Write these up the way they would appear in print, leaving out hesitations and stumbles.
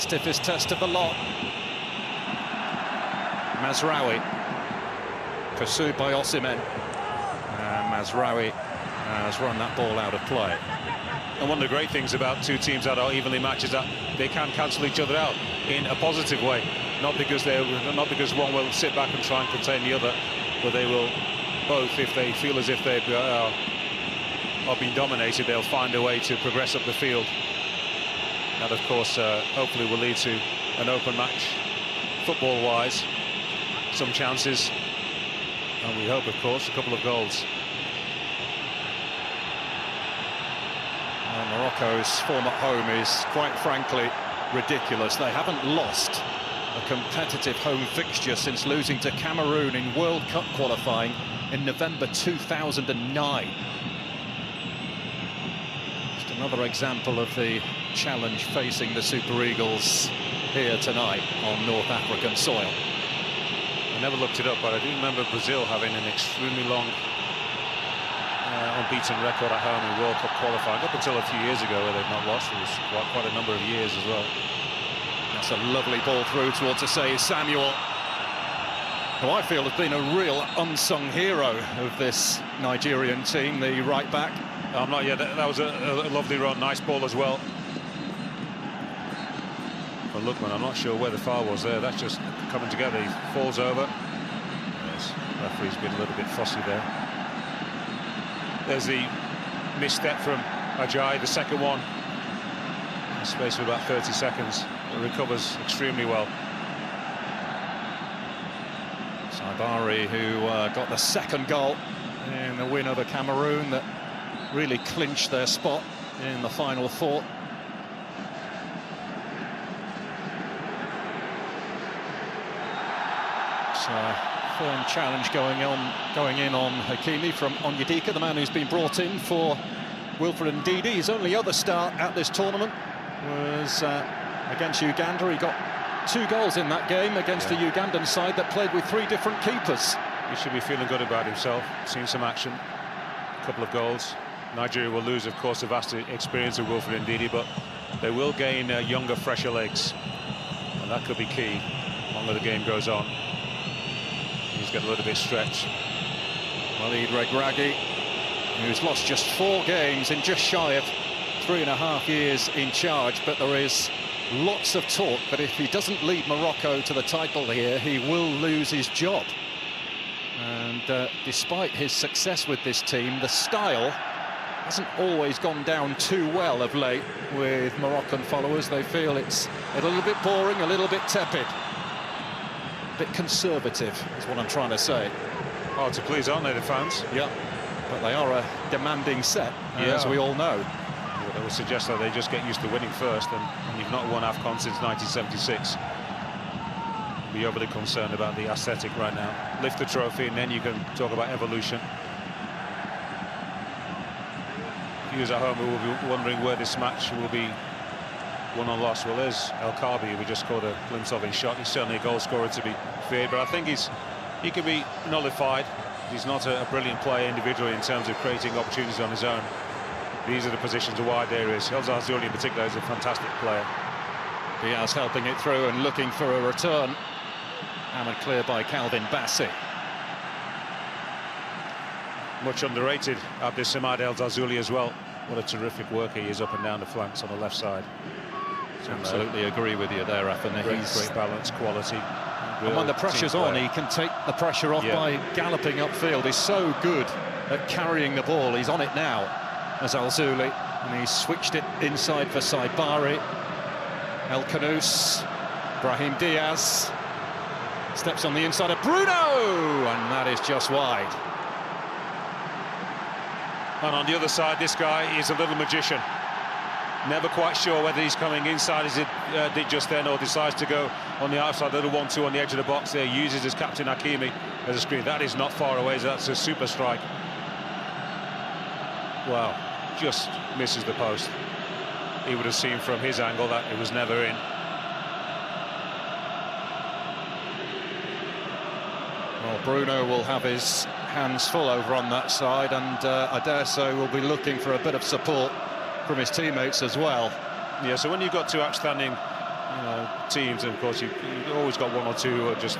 stiffest test of the lot. Mazraoui, pursued by Osimhen. Mazraoui has run that ball out of play. And one of the great things about two teams that are evenly matched is that they can cancel each other out in a positive way. Not because one will sit back and try and contain the other, but they will both, if they feel as if they are being dominated, they'll find a way to progress up the field. That, of course, hopefully will lead to an open match, football-wise. Some chances, and we hope, of course, a couple of goals. Morocco's form at home is, quite frankly, ridiculous. They haven't lost a competitive home fixture since losing to Cameroon in World Cup qualifying in November 2009. Just another example of the challenge facing the Super Eagles here tonight on North African soil. I never looked it up, but I do remember Brazil having an extremely long unbeaten record at home in World Cup qualifying, up until a few years ago where they've not lost. It was quite a number of years as well. That's a lovely ball through towards Osei Samuel, who I feel has been a real unsung hero of this Nigerian team, the right back. Not yet. That was a lovely run, nice ball as well. But Lookman, I'm not sure where the foul was there. That's just coming together. He falls over. Yes, the referee's been a little bit fussy there. There's the misstep from Ajayi, the second one. In a space of about 30 seconds. It recovers extremely well. Saibari, who got the second goal in the win over Cameroon that really clinched their spot in the final four. So, firm challenge going in on Hakimi from Onyedika, the man who's been brought in for Wilfred Ndidi. His only other start at this tournament was against Uganda. He got 2 goals in that game against the Ugandan side that played with 3 different keepers. He should be feeling good about himself. Seen some action, a couple of goals. Nigeria will lose, of course, the vast experience of Wilfred Ndidi, but they will gain younger, fresher legs, and that could be key the longer the game goes on. He's got a little bit stretched. Walid Regragui, who's lost just 4 games in just shy of 3.5 years in charge, but there is lots of talk that if he doesn't lead Morocco to the title here, he will lose his job. And despite his success with this team, the style hasn't always gone down too well of late with Moroccan followers. They feel it's a little bit boring, a little bit tepid, a bit conservative is what I'm trying to say. Hard to please, aren't they, the fans? Yeah, but they are a demanding set, as we all know. Well, that would suggest that they just get used to winning first, and you've not won AFCON since 1976. Be overly concerned about the aesthetic right now. Lift the trophy and then you can talk about evolution. Viewers at home who will be wondering where this match will be won or lost. Well, there's El Kaabi, who we just caught a glimpse of in shot. He's certainly a goal scorer to be feared, but I think he can be nullified. He's not a brilliant player individually in terms of creating opportunities on his own. These are the positions, the wide areas. El Zazouli in particular is a fantastic player. Diaz helping it through and looking for a return. Hammered clear by Calvin Bassey. Much underrated, Abdesamad El Zazouli as well. What a terrific worker he is up and down the flanks on the left side. Absolutely agree with you there, Afan. Great balance, quality. And when the pressure's on, he can take the pressure off by galloping upfield. He's so good at carrying the ball. He's on it now as Al-Zouli, and he's switched it inside for Saibari. El Khanous, Brahim Diaz. Steps on the inside of Bruno, and that is just wide. And on the other side, this guy is a little magician. Never quite sure whether he's coming inside as it did just then, or decides to go on the outside. Little 1-2 on the edge of the box there. Uses his captain Hakimi as a screen. That is not far away. That's a super strike. Wow, just misses the post. He would have seen from his angle that it was never in. Well, Bruno will have his hands full over on that side, and I dare say will be looking for a bit of support from his teammates as well. Yeah, so when you've got 2 outstanding teams, and of course you've always got one or two who are just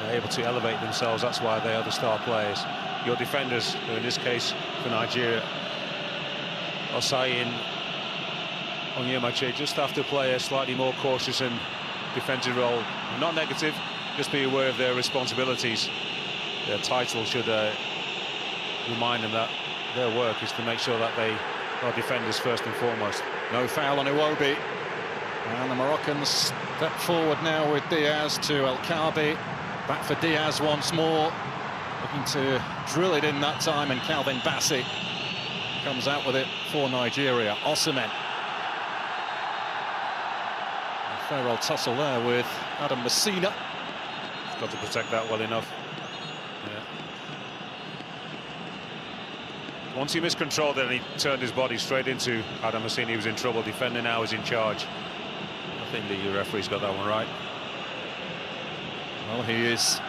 able to elevate themselves. That's why they are the star players. Your defenders, in this case for Nigeria, Osai and Onyemaechi, just have to play a slightly more cautious and defensive role. Not negative, just be aware of their responsibilities. Their title should remind them that their work is to make sure that they are defenders first and foremost. No foul on Iwobi. And the Moroccans step forward now with Diaz to El Kaabi. Back for Diaz once more. Looking to drill it in that time, and Calvin Bassey comes out with it for Nigeria. Osimhen. A fair old tussle there with Adam Messina. He's got to protect that well enough. Yeah. Once he miscontrolled it and he turned his body straight into Adam Messina, he was in trouble. Defender now is in charge. I think the referee's got that one right. Well, he is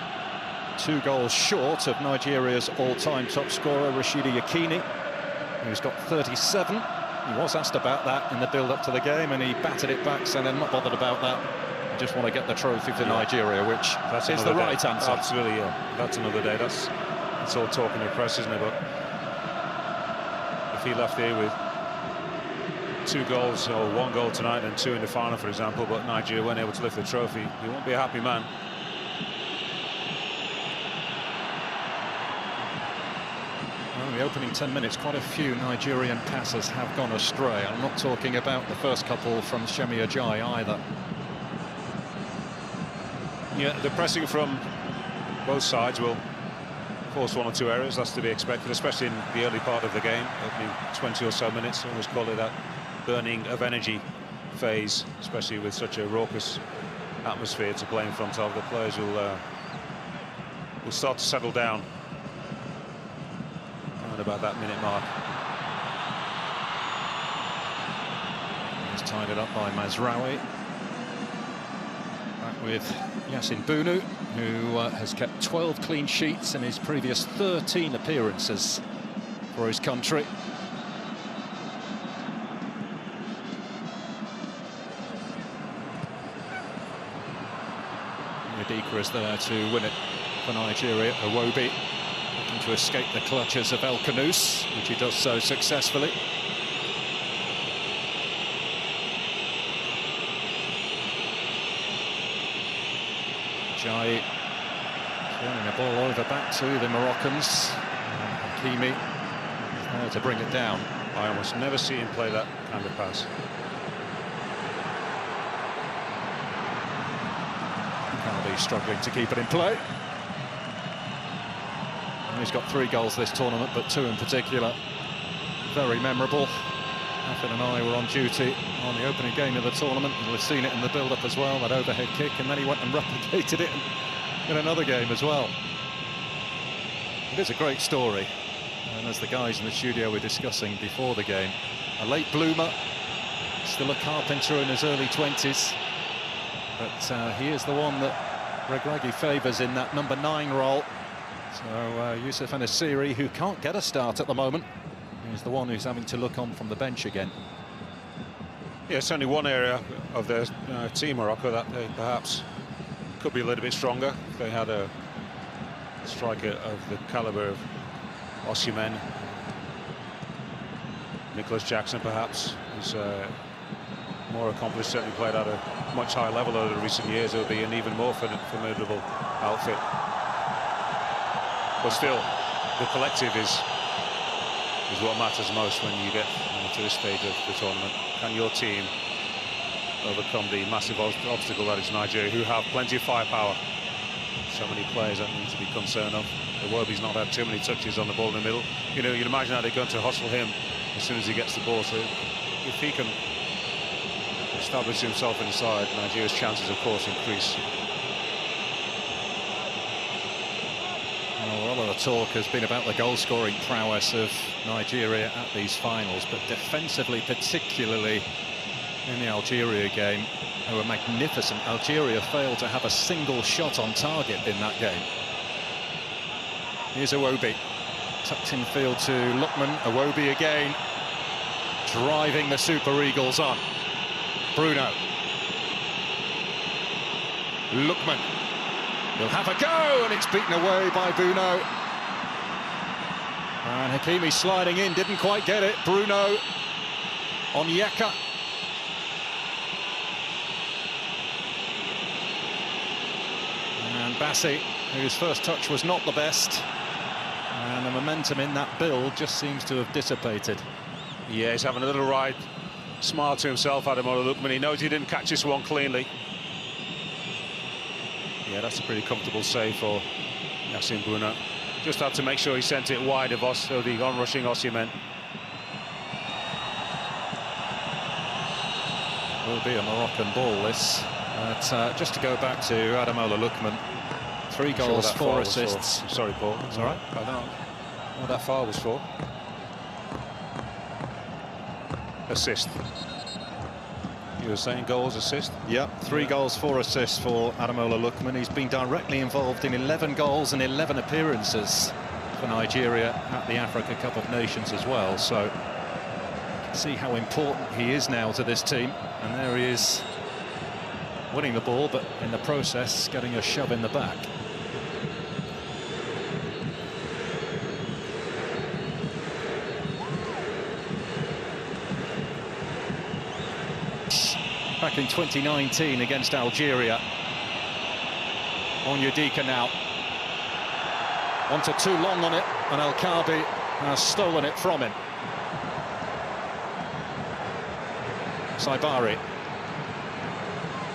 2 goals short of Nigeria's all-time top scorer, Rashidi Yekini, who's got 37. He was asked about that in the build-up to the game, and he batted it back, saying I'm not bothered about that. I just want to get the trophy for Nigeria, which is the right answer. Absolutely, yeah. That's another day. That's all talk in the press, isn't it? But if he left here with 2 goals, or 1 goal tonight and 2 in the final, for example, but Nigeria weren't able to lift the trophy, he won't be a happy man. The opening 10 minutes, quite a few Nigerian passers have gone astray. I'm not talking about the first couple from Shemi Ajayi either. Yeah, the pressing from both sides will force 1 or 2 errors. That's to be expected, especially in the early part of the game, opening 20 or so minutes. I always call it that burning of energy phase, especially with such a raucous atmosphere to play in front of. The players will start to settle down about that minute mark. He's tied it up by Mazraoui. Back with Yasin Bunu, who has kept 12 clean sheets in his previous 13 appearances for his country. Ndika is there to win it for Nigeria. Iwobi to escape the clutches of El Kanous, which he does so successfully. Ajayi turning the ball over back to the Moroccans. Hakimi is there to bring it down. I almost never see him play that kind of pass. Kaabi struggling to keep it in play. He's got 3 goals this tournament, but 2 in particular very memorable. Hafid and I were on duty on the opening game of the tournament, and we've seen it in the build-up as well, that overhead kick, and then he went and replicated it in another game as well. It is a great story, and as the guys in the studio were discussing before the game, a late bloomer, still a carpenter in his early 20s, but he is the one that Regragui favours in that number 9 role. So Youssef Enesiri, who can't get a start at the moment, is the one who's having to look on from the bench again. Yeah, it's only one area of their team, Morocco, that they perhaps could be a little bit stronger. If they had a striker of the calibre of Osimhen, Nicholas Jackson perhaps, who's more accomplished, certainly played at a much higher level over the recent years. It would be an even more formidable outfit. But still, the collective is what matters most when you get to this stage of the tournament. Can your team overcome the massive obstacle that is Nigeria, who have plenty of firepower? So many players that need to be concerned of. Iwobi's not had too many touches on the ball in the middle. You know, you'd imagine how they're going to hustle him as soon as he gets the ball. So if he can establish himself inside, Nigeria's chances, of course, increase. Well, a lot of the talk has been about the goal-scoring prowess of Nigeria at these finals, but defensively, particularly in the Algeria game, they were magnificent. Algeria failed to have a single shot on target in that game. Here's Iwobi, tucked in field to Lookman. Iwobi again, driving the Super Eagles on. Bruno. Lookman. He'll have a go, and it's beaten away by Bruno. And Hakimi sliding in, didn't quite get it. Bruno on Yeka. And Bassi, whose first touch was not the best. And the momentum in that build just seems to have dissipated. Yeah, he's having a little ride. Smile to himself, Ademola Lookman. He knows he didn't catch this one cleanly. Yeah, that's a pretty comfortable save for Yassine Bruno. Just had to make sure he sent it wide of the onrushing Osimhen. Will be a Moroccan ball, this. But just to go back to Ademola Lookman, 3 goals, 4 assists. Sorry, Paul. It's all right. I don't know what that foul was for. Assist. You were saying goals, assist? Yep, 3 goals, 4 assists for Ademola Lookman. He's been directly involved in 11 goals and 11 appearances for Nigeria at the Africa Cup of Nations as well. So you can see how important he is now to this team. And there he is, winning the ball, but in the process getting a shove in the back. Back in 2019 against Algeria. Onyedika now. Wanted too long on it, and El-Kaabi has stolen it from him. Saibari.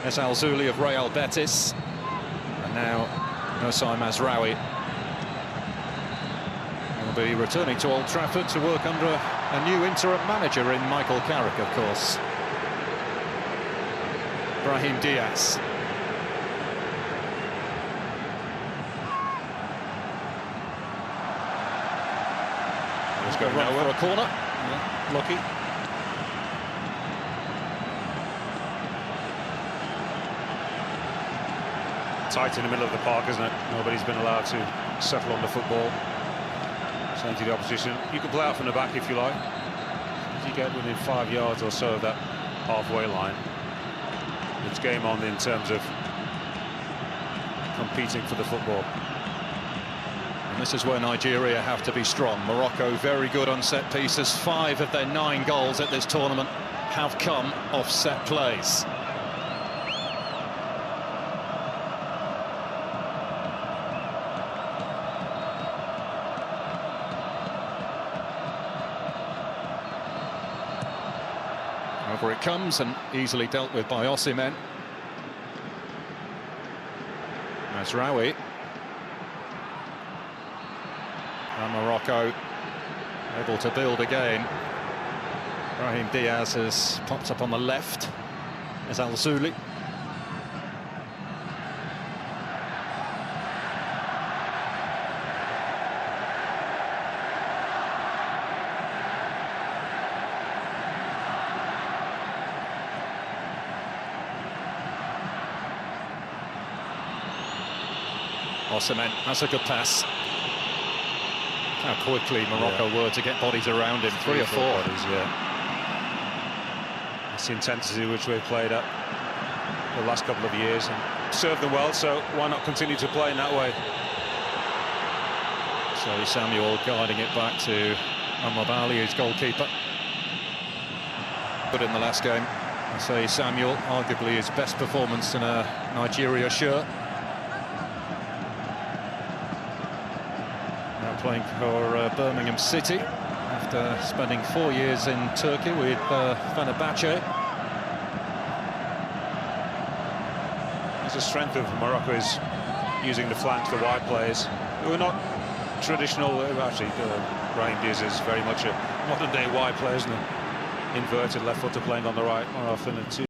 There's Al-Zuli of Real Betis. And now Nosai Mazraoui will be returning to Old Trafford to work under a new interim manager in Michael Carrick, of course. Brahim Diaz. He's going run for a corner. Yeah, lucky. Tight in the middle of the park, isn't it? Nobody's been allowed to settle on the football. Saying to the opposition, you can play out from the back if you like. If you get within 5 yards or so of that halfway line, it's game on in terms of competing for the football. And this is where Nigeria have to be strong. Morocco very good on set pieces. 5 of their 9 goals at this tournament have come off set plays. Over it comes, and easily dealt with by Osimhen. Mazraoui. And Morocco able to build again. Brahim Diaz has popped up on the left. There's Al-Zuli. Osimhen has a good pass. How quickly Morocco were to get bodies around him. 3 or 4 bodies, yeah. It's the intensity which we've played at the last couple of years and served them well, so why not continue to play in that way? So Samuel guiding it back to Amwabali, who's goalkeeper. But in the last game, I say Samuel, arguably his best performance in a Nigeria shirt. Playing for Birmingham City after spending 4 years in Turkey with Fenerbahce. There's a strength of Morocco is using the flanks, the wide players. Who are not traditional, actually, Brahim Diaz is very much a modern-day wide player, isn't he? Inverted left footer playing on the right more often, and 2